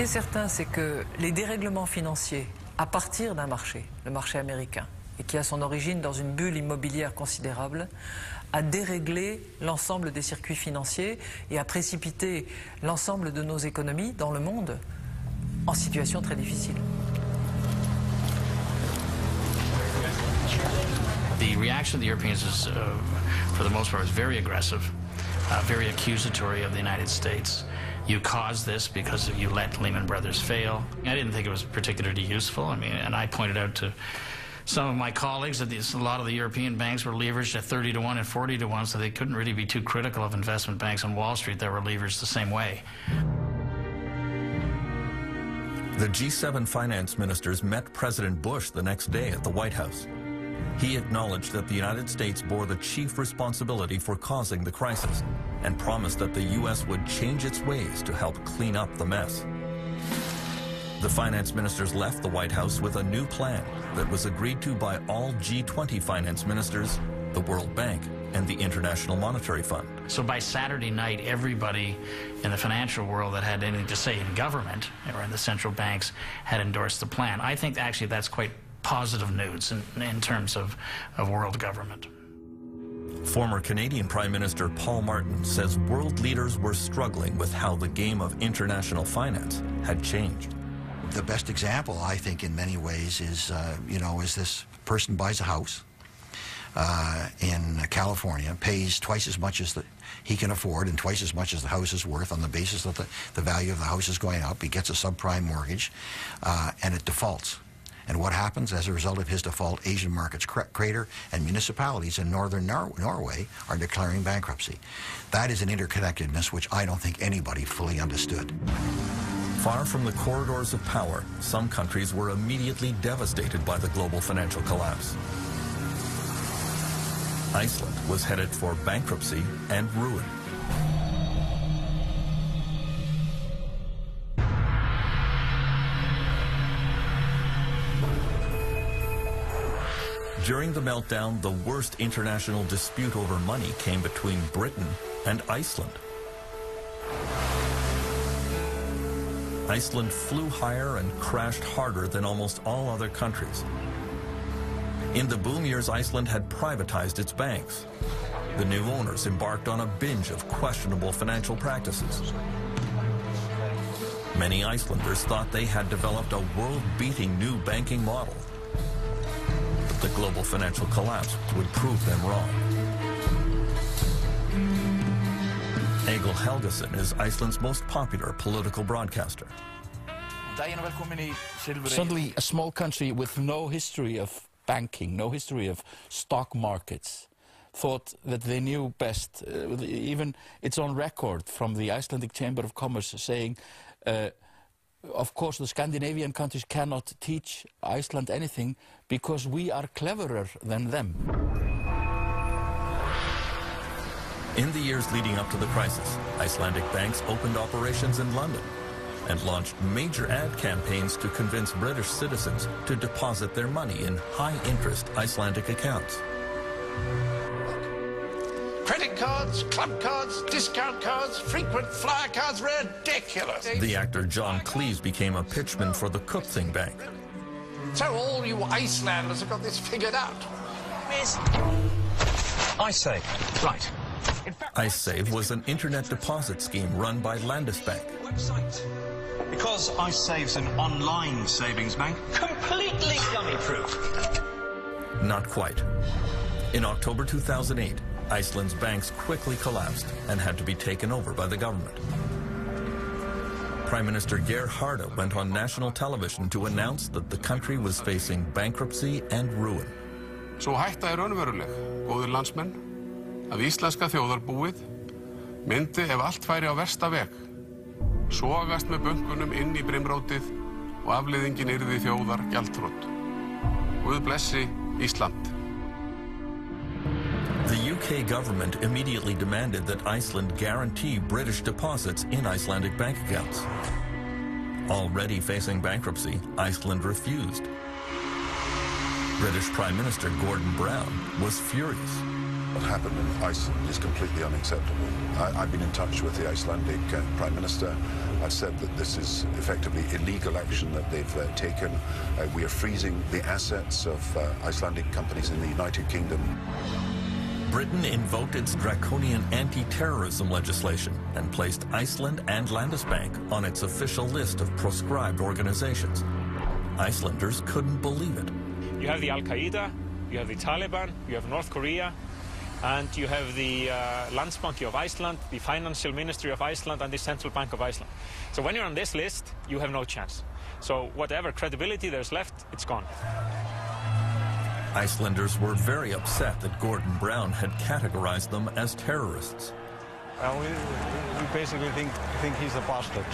qui est certain, c'est que les dérèglements financiers à partir d'un marché, le marché américain, et qui a son origine dans une bulle immobilière considérable, a déréglé l'ensemble des circuits financiers et a précipité l'ensemble de nos économies dans le monde en situation très difficile. The reaction of the Europeans is, for the most part, is very aggressive, very accusatory of the United States. You caused this because you let Lehman Brothers fail. I didn't think it was particularly useful. I mean, and I pointed out to some of my colleagues that a lot of the European banks were leveraged at 30 to 1 and 40 to 1, so they couldn't really be too critical of investment banks on Wall Street that were leveraged the same way. The G7 finance ministers met President Bush the next day at the White House. He acknowledged that the United States bore the chief responsibility for causing the crisis and promised that the U.S. would change its ways to help clean up the mess. The finance ministers left the White House with a new plan that was agreed to by all G20 finance ministers, the World Bank, and the International Monetary Fund. So by Saturday night, everybody in the financial world that had anything to say in government or in the central banks had endorsed the plan. I think actually that's quite positive news in terms of world government. Former Canadian Prime Minister Paul Martin says world leaders were struggling with how the game of international finance had changed. The best example, I think, in many ways is, is this person buys a house in California, pays twice as much as he can afford and twice as much as the house is worth on the basis that the value of the house is going up. He gets a subprime mortgage, and it defaults. And what happens as a result of his default? Asian markets crater, and municipalities in northern Norway are declaring bankruptcy. That is an interconnectedness which I don't think anybody fully understood. Far from the corridors of power, some countries were immediately devastated by the global financial collapse. Iceland was headed for bankruptcy and ruin. During the meltdown, the worst international dispute over money came between Britain and Iceland. Iceland flew higher and crashed harder than almost all other countries. In the boom years, Iceland had privatized its banks. The new owners embarked on a binge of questionable financial practices. Many Icelanders thought they had developed a world-beating new banking model. But the global financial collapse would prove them wrong. Egil Helgason is Iceland's most popular political broadcaster. Suddenly, a small country with no history of banking, no history of stock markets, thought that they knew best. Even it's on record from the Icelandic Chamber of Commerce saying, of course, the Scandinavian countries cannot teach Iceland anything because we are cleverer than them. In the years leading up to the crisis, Icelandic banks opened operations in London and launched major ad campaigns to convince British citizens to deposit their money in high-interest Icelandic accounts. Credit cards, club cards, discount cards, frequent flyer cards, ridiculous. The actor John Cleese became a pitchman for the Kaupthing Bank. So all you Icelanders have got this figured out. IceSave, right. IceSave was an internet deposit scheme run by Landesbank. Because IceSave's an online savings bank, completely dummy-proof. Not quite. In October 2008, Iceland's banks quickly collapsed and had to be taken over by the government. Prime Minister Geir Haarde went on national television to announce that the country was facing bankruptcy and ruin. Svo hætta raunveruleg, góðir landsmenn, að íslenska þjóðarbúið myndi ef allt færi á versta veg, sogast með bönkunum inn í brimrótið og afleiðingin yrði þjóðar gjaldþrot. Guð blessi Ísland. The UK government immediately demanded that Iceland guarantee British deposits in Icelandic bank accounts. Already facing bankruptcy, Iceland refused. British Prime Minister Gordon Brown was furious. What happened in Iceland is completely unacceptable. I've been in touch with the Icelandic Prime Minister. I've said that this is effectively illegal action that they've taken. We are freezing the assets of Icelandic companies in the United Kingdom. Britain invoked its draconian anti-terrorism legislation and placed Iceland and Landesbank on its official list of proscribed organizations. Icelanders couldn't believe it. You have the Al-Qaeda, you have the Taliban, you have North Korea, and you have the Landsbanki of Iceland, the Financial Ministry of Iceland, and the Central Bank of Iceland. So when you're on this list, you have no chance. So whatever credibility there's left, it's gone. Icelanders were very upset that Gordon Brown had categorized them as terrorists. We basically think he's a bastard.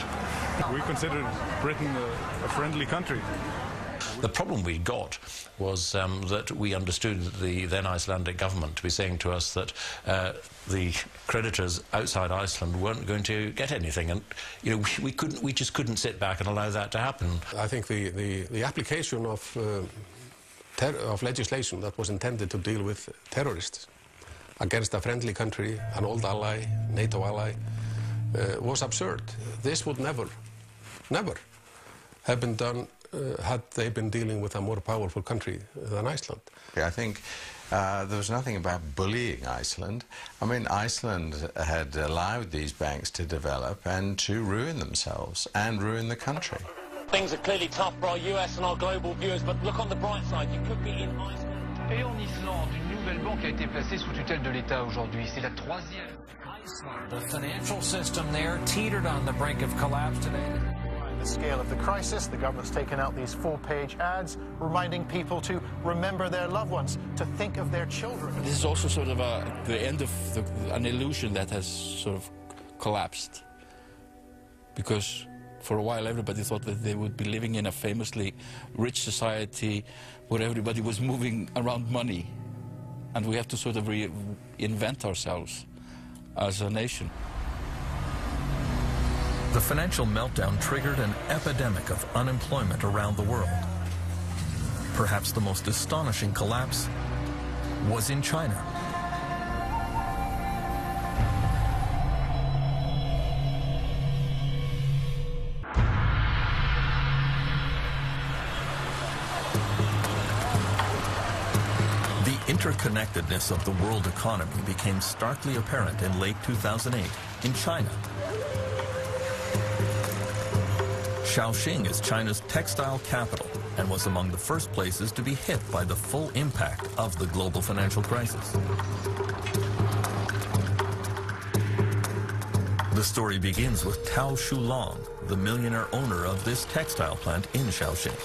We consider Britain a friendly country. The problem we got was that we understood the then Icelandic government to be saying to us that the creditors outside Iceland weren't going to get anything, and we just couldn't sit back and allow that to happen. I think the application of legislation that was intended to deal with terrorists against a friendly country, an old ally, NATO ally, was absurd. This would never have been done had they been dealing with a more powerful country than Iceland. I think there was nothing about bullying Iceland. I mean, Iceland had allowed these banks to develop and to ruin themselves and ruin the country. Things are clearly tough for our US and our global viewers, but look on the bright side, you could be in Iceland. Et en Islande, une nouvelle banque a été placée sous tutelle de l'État aujourd'hui. C'est la troisième. Iceland, the financial system there teetered on the brink of collapse today. The scale of the crisis, the government's taken out these 4-page ads reminding people to remember their loved ones, to think of their children. This is also sort of the end of an illusion that has sort of collapsed, because for a while everybody thought that they would be living in a famously rich society where everybody was moving around money, and we have to sort of reinvent ourselves as a nation. The financial meltdown triggered an epidemic of unemployment around the world. Perhaps the most astonishing collapse was in China. The interconnectedness of the world economy became starkly apparent in late 2008 in China. Shaoxing is China's textile capital and was among the first places to be hit by the full impact of the global financial crisis. The story begins with Tao Shulong, the millionaire owner of this textile plant in Shaoxing.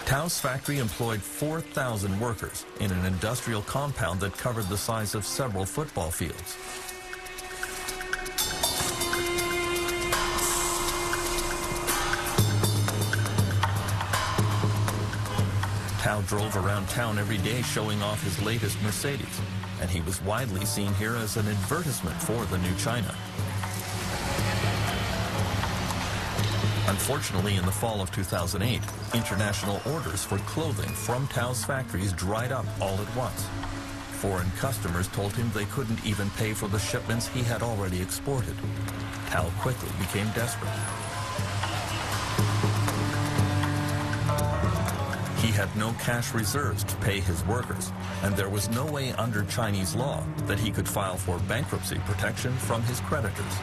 Tao's factory employed 4,000 workers in an industrial compound that covered the size of several football fields. Tao drove around town every day showing off his latest Mercedes, and he was widely seen here as an advertisement for the new China. Unfortunately, in the fall of 2008, international orders for clothing from Tao's factories dried up all at once. Foreign customers told him they couldn't even pay for the shipments he had already exported. Tao quickly became desperate. He had no cash reserves to pay his workers, and there was no way under Chinese law that he could file for bankruptcy protection from his creditors.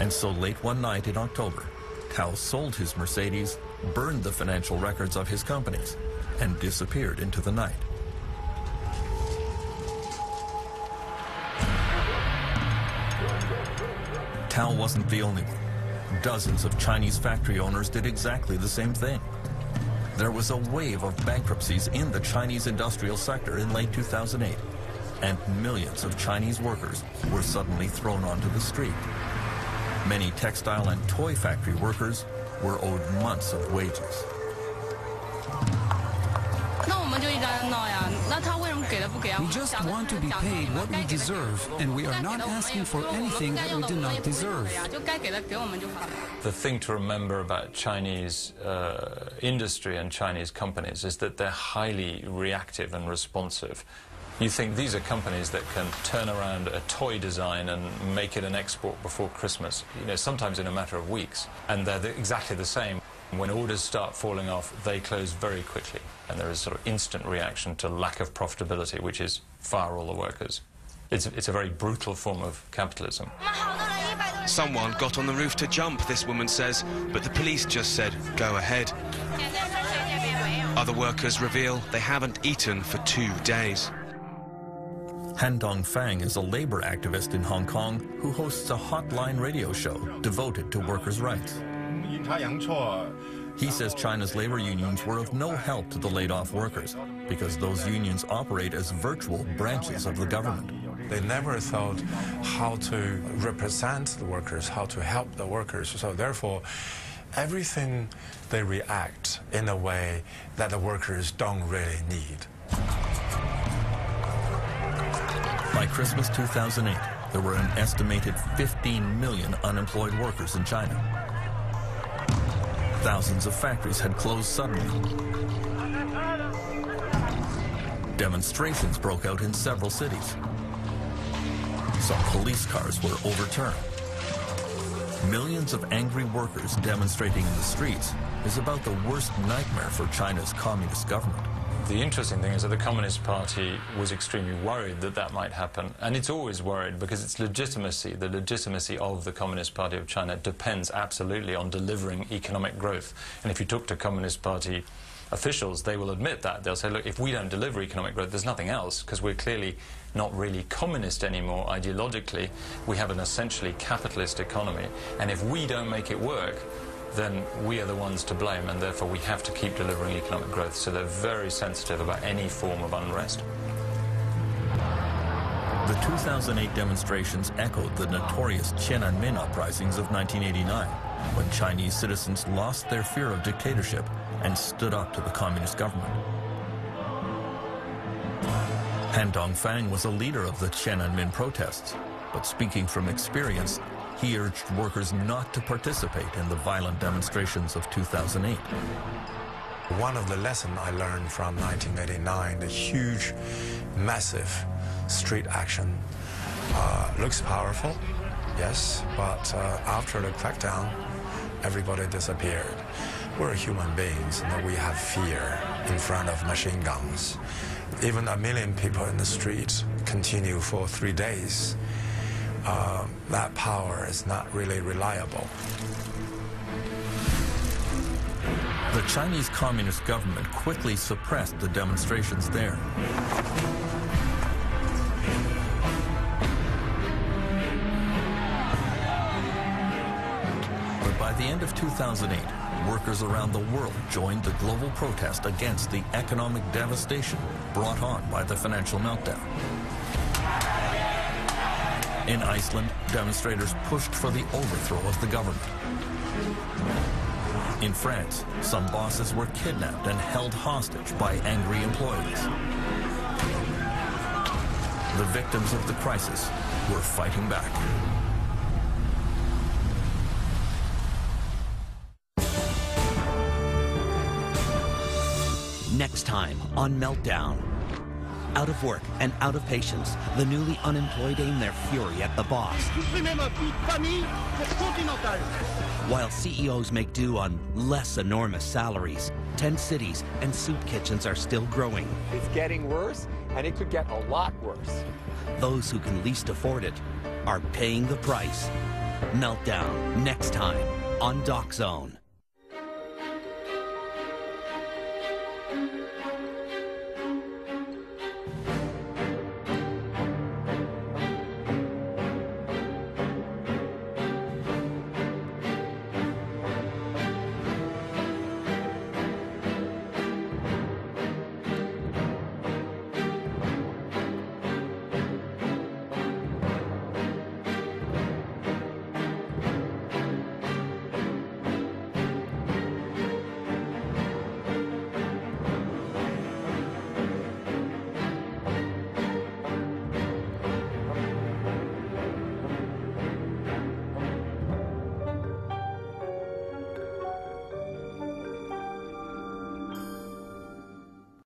And so late one night in October, Tao sold his Mercedes, burned the financial records of his companies, and disappeared into the night. Tao wasn't the only one. Dozens of Chinese factory owners did exactly the same thing. There was a wave of bankruptcies in the Chinese industrial sector in late 2008, and millions of Chinese workers were suddenly thrown onto the street. Many textile and toy factory workers were owed months of wages. 那我们就一家人闹呀， We just want to be paid what we deserve, and we are not asking for anything that we do not deserve. The thing to remember about Chinese industry and Chinese companies is that they're highly reactive and responsive. You think these are companies that can turn around a toy design and make it an export before Christmas, sometimes in a matter of weeks. And they're exactly the same. When orders start falling off, they close very quickly. And there is sort of instant reaction to lack of profitability, which is fire all the workers. It's a very brutal form of capitalism. Someone got on the roof to jump, this woman says, but the police just said, go ahead. Other workers reveal they haven't eaten for 2 days. Han Dongfang is a labor activist in Hong Kong who hosts a hotline radio show devoted to workers' rights. He says China's labor unions were of no help to the laid-off workers because those unions operate as virtual branches of the government. They never thought how to represent the workers, how to help the workers. So therefore, everything they react in a way that the workers don't really need. By Christmas 2008, there were an estimated 15 million unemployed workers in China. Thousands of factories had closed suddenly. Demonstrations broke out in several cities. Some police cars were overturned. Millions of angry workers demonstrating in the streets is about the worst nightmare for China's communist government. The interesting thing is that the Communist Party was extremely worried that that might happen. And it's always worried because its legitimacy, the legitimacy of the Communist Party of China, depends absolutely on delivering economic growth. And if you talk to Communist Party officials, they will admit that. They'll say, look, if we don't deliver economic growth, there's nothing else, because we're clearly not really communist anymore ideologically. We have an essentially capitalist economy. And if we don't make it work, then we are the ones to blame, and therefore we have to keep delivering economic growth. So they're very sensitive about any form of unrest. The 2008 demonstrations echoed the notorious Tiananmen uprisings of 1989, when Chinese citizens lost their fear of dictatorship and stood up to the communist government. Han Dongfang was a leader of the Tiananmen protests, but speaking from experience, he urged workers not to participate in the violent demonstrations of 2008. One of the lessons I learned from 1989, the huge, massive street action, looks powerful, yes, but after the crackdown, everybody disappeared. We're human beings, and we have fear in front of machine guns. Even 1 million people in the street continue for 3 days. That power is not really reliable. The Chinese Communist government quickly suppressed the demonstrations there. But by the end of 2008, workers around the world joined the global protest against the economic devastation brought on by the financial meltdown. In Iceland, demonstrators pushed for the overthrow of the government. In France, some bosses were kidnapped and held hostage by angry employees. The victims of the crisis were fighting back. Next time on Meltdown. Out of work and out of patience, the newly unemployed aim their fury at the boss. While CEOs make do on less enormous salaries, tent cities and soup kitchens are still growing. It's getting worse, and it could get a lot worse. Those who can least afford it are paying the price. Meltdown, next time on DocZone.